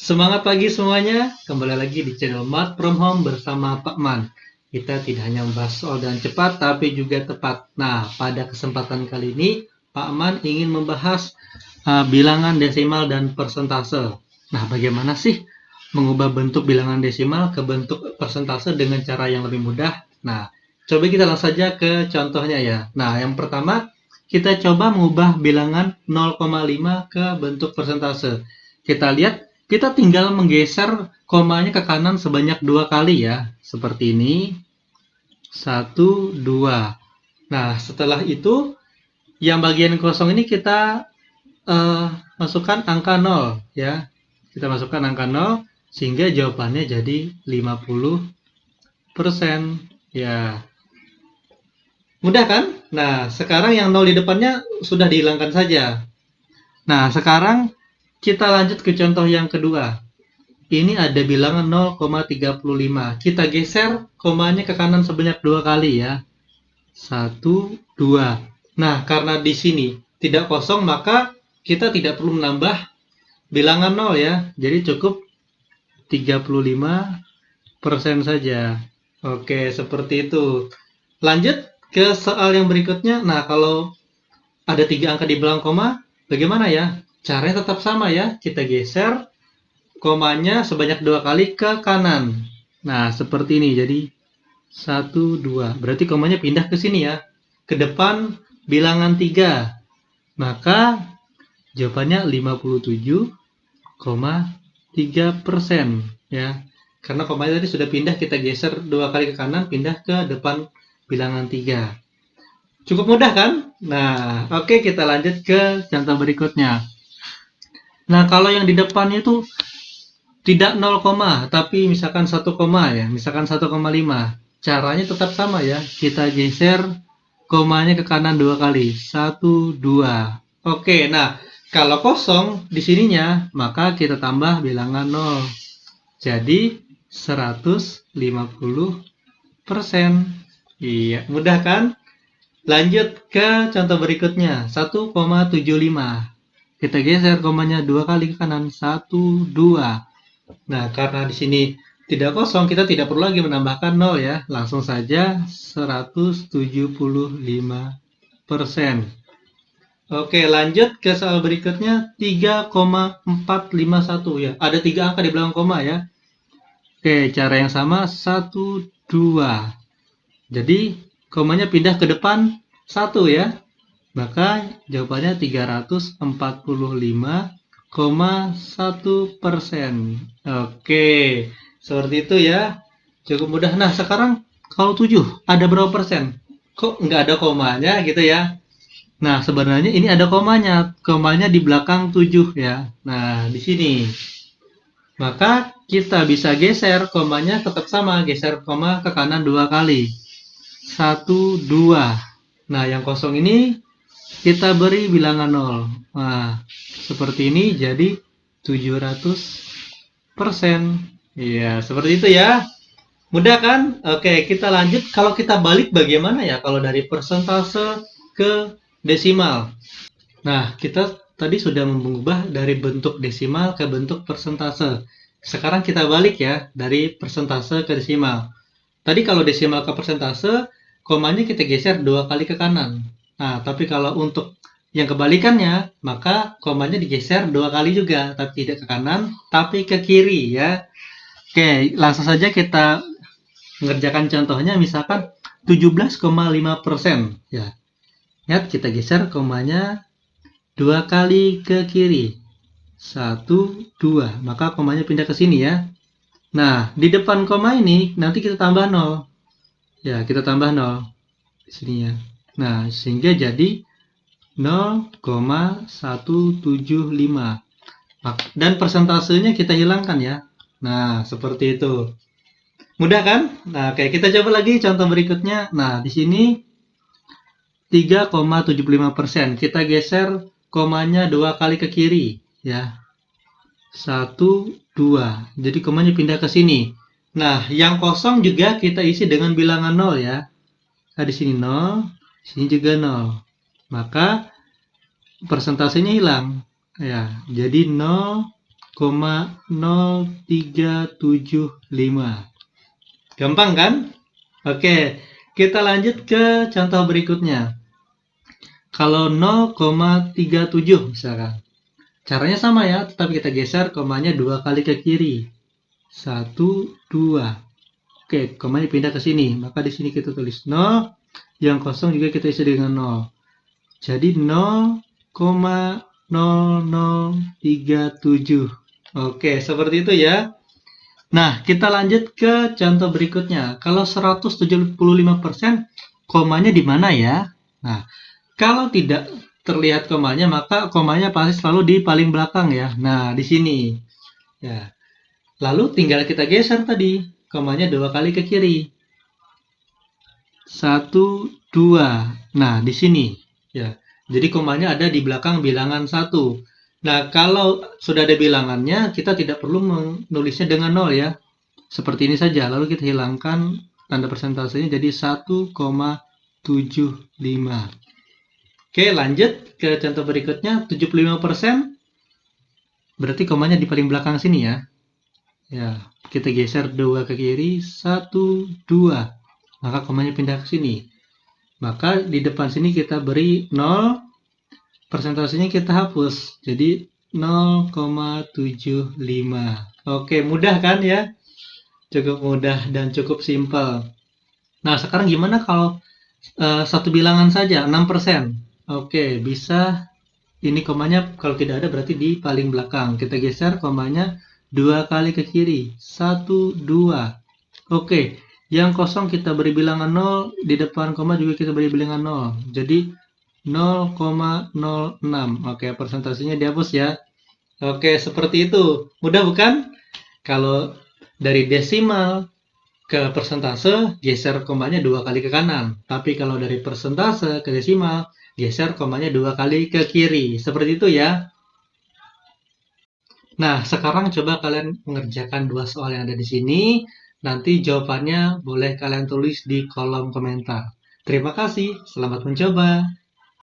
Semangat pagi semuanya, kembali lagi di channel Math from Home bersama Pak Man. Kita tidak hanya membahas soal dengan cepat, tapi juga tepat. Nah, pada kesempatan kali ini, Pak Man ingin membahas bilangan desimal dan persentase. Nah, bagaimana sih mengubah bentuk bilangan desimal ke bentuk persentase dengan cara yang lebih mudah? Nah, coba kita langsung saja ke contohnya ya. Nah, yang pertama, kita coba mengubah bilangan 0,5 ke bentuk persentase. Kita lihat, kita tinggal menggeser komanya ke kanan sebanyak 2 kali ya. Seperti ini. 1, 2. Nah, setelah itu, yang bagian kosong ini kita masukkan angka 0 ya. Kita masukkan angka 0 sehingga jawabannya jadi 50%. Ya. Mudah kan? Nah, sekarang yang 0 di depannya sudah dihilangkan saja. Nah, sekarang kita lanjut ke contoh yang kedua. Ini ada bilangan 0,35. Kita geser komanya ke kanan sebanyak 2 kali ya. 1, 2. Nah, karena di sini tidak kosong, maka kita tidak perlu menambah bilangan 0 ya. Jadi cukup 35% saja. Oke, seperti itu. Lanjut ke soal yang berikutnya. Nah, kalau ada 3 angka di belakang koma, bagaimana ya? Caranya tetap sama ya. Kita geser komanya sebanyak 2 kali ke kanan. Nah, seperti ini. Jadi 1, 2. Berarti komanya pindah ke sini ya. Ke depan bilangan 3. Maka jawabannya 57,3% ya. Karena komanya tadi sudah pindah, kita geser 2 kali ke kanan, pindah ke depan bilangan 3. Cukup mudah kan? Nah, oke, kita lanjut ke contoh berikutnya. Nah, kalau yang di depannya itu tidak 0, tapi misalkan 1, ya. Misalkan 1,5. Caranya tetap sama ya. Kita geser komanya ke kanan 2 kali. 1, 2. Oke, nah kalau kosong di sininya, maka kita tambah bilangan 0. Jadi 150%. Iya, mudah kan? Lanjut ke contoh berikutnya. 1,75. Kita geser komanya 2 kali ke kanan. 1, 2. Nah, karena di sini tidak kosong, kita tidak perlu lagi menambahkan 0 ya. Langsung saja 175%. Oke, lanjut ke soal berikutnya. 3,451 ya. Ada 3 angka di belakang koma ya. Oke, cara yang sama. 1, 2. Jadi, komanya pindah ke depan 1 ya. Maka jawabannya 345,1%. Oke, seperti itu ya. Cukup mudah. Nah, sekarang kalau 7, ada berapa persen? Kok nggak ada komanya gitu ya? Nah, sebenarnya ini ada komanya. Komanya di belakang 7 ya. Nah, di sini. Maka kita bisa geser komanya tetap sama. Geser koma ke kanan 2 kali. 1, 2. Nah, yang kosong ini kita beri bilangan 0. Nah, seperti ini jadi 700%. Iya, seperti itu ya. Mudah kan? Oke, kita lanjut. Kalau kita balik bagaimana ya kalau dari persentase ke desimal? Nah, kita tadi sudah mengubah dari bentuk desimal ke bentuk persentase. Sekarang kita balik ya, dari persentase ke desimal. Tadi kalau desimal ke persentase, komanya kita geser 2 kali ke kanan. Nah, tapi kalau untuk yang kebalikannya, maka komanya digeser 2 kali juga, tapi tidak ke kanan, tapi ke kiri ya. Oke, langsung saja kita mengerjakan contohnya, misalkan 17,5% ya. Lihat, kita geser komanya 2 kali ke kiri. 1, 2. Maka komanya pindah ke sini ya. Nah, di depan koma ini nanti kita tambah 0. Ya, kita tambah 0 di sininya. Nah, sehingga jadi 0,175. Dan persentasenya kita hilangkan ya. Nah, seperti itu. Mudah kan? Nah, oke, kita coba lagi contoh berikutnya. Nah, di sini 3,75%. Kita geser komanya 2 kali ke kiri ya. 1, 2. Jadi komanya pindah ke sini. Nah, yang kosong juga kita isi dengan bilangan 0 ya. Nah, di sini 0, di sini juga 0. Maka persentasenya hilang. Ya, jadi 0 0,0375. Gampang kan? Oke, kita lanjut ke contoh berikutnya. Kalau 0,37 misalkan. Caranya sama ya, tetapi kita geser komanya 2 kali ke kiri. 1, 2. Oke, komanya pindah ke sini. Maka di sini kita tulis 0, yang kosong juga kita isi dengan 0. Jadi 0,0037. Oke, seperti itu ya. Nah, kita lanjut ke contoh berikutnya. Kalau 175%, komanya di mana ya? Nah, kalau tidak terlihat komanya, maka komanya pasti selalu di paling belakang ya. Nah, di sini. Ya. Lalu tinggal kita geser tadi. Komanya 2 kali ke kiri. 1, 2. Nah, di sini. Ya. Jadi komanya ada di belakang bilangan 1. Nah, kalau sudah ada bilangannya, kita tidak perlu menulisnya dengan 0 ya. Seperti ini saja. Lalu kita hilangkan tanda persentasenya jadi 1,75. Oke, lanjut ke contoh berikutnya. 75%. Berarti komanya di paling belakang sini ya. Ya, kita geser 2 ke kiri. 1, 2. Maka komanya pindah ke sini. Maka di depan sini kita beri 0. Persentasenya kita hapus. Jadi 0,75. Oke, mudah kan ya? Cukup mudah dan cukup simpel. Nah, sekarang gimana kalau satu bilangan saja, 6%? Oke, bisa. Ini komanya kalau tidak ada berarti di paling belakang. Kita geser komanya 2 kali ke kiri. 1, 2. Oke, yang kosong kita beri bilangan 0. Di depan koma juga kita beri bilangan 0. Jadi 0,06. Oke, persentasenya dihapus ya. Oke, seperti itu. Mudah bukan? Kalau dari desimal ke persentase, geser komanya 2 kali ke kanan. Tapi kalau dari persentase ke desimal, geser komanya 2 kali ke kiri. Seperti itu ya. Nah, sekarang coba kalian mengerjakan 2 soal yang ada di sini. Nanti jawabannya boleh kalian tulis di kolom komentar. Terima kasih, selamat mencoba.